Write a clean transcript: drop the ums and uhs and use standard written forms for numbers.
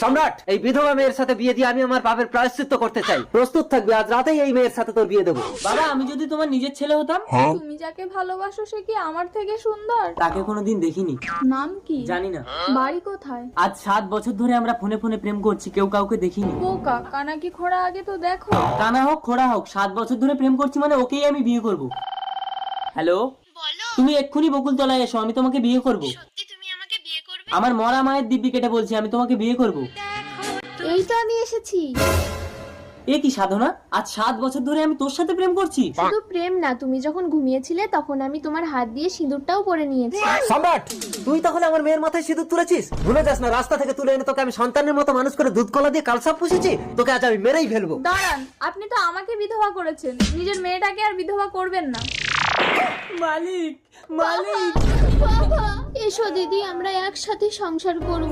সম্রাট, এই বিধবা মেয়ের সাথে বিয়ে দিয়ে আমি আমার পাপের প্রায়শ্চিত্ত করতে চাই। প্রস্তুত থাকবি, আজ রাতেই এই মেয়ের সাথে তোর বিয়ে দেবো। বাবা, আমি যদি তোমার নিজের ছেলে হতাম? তুমি যাকে ভালোবাসো সে কি আমার থেকে সুন্দর? তাকে কোনোদিন দেখিনি। নাম কি? জানি না। বাড়ি কোথায়? আজ 7 বছর ধরে আমরা ফোনে ফোনে প্রেম করছি, কেউ কাউকে দেখিনি। বোকা, কানা কি খোড়া আগে তো দেখো। কানা হোক খোড়া হোক, 7 বছর ধরে প্রেম করছি মানে ওকেই আমি বিয়ে করব। হ্যালো, তুমি এক্ষুনি বকুলতলায় এসো, আমি তোমাকে বিয়ে করব। সত্যি তুমি আমাকে বিয়ে করবে? আমার মরা মায়ের দিব্যি কেটে বলছি, আমি তোমাকে বিয়ে করব। এই তো আমি এসেছি। এ কি সাধনা, আজ 7 বছর ধরে আমি তোর সাথে প্রেম করছি। শুধু প্রেম না, তুমি যখন ঘুমিয়েছিলে তখন আমি তোমার হাত দিয়ে সিঁদুরটাও পরে নিয়েছি। সম্রাট, তুই তাহলে আমার মেয়ের মাথায় সিঁদুর তুলেছিস? ভুলে যাস না, রাস্তা থেকে তুলে এনে তোকে আমি সন্তানের মতো মানুষ করে দুধ কলা দিয়ে কালসাপ পুষেছি। তোকে আজ আমি মেরেই ফেলবো। দাঁড়ান, আপনি তো আমাকে বিধবা করেছেন, নিজের মেয়েটাকে আর বিধবা করবেন না। মালিক, মালিক। বাবা, এসো দিদি, আমরা একসাথে সংসার করব।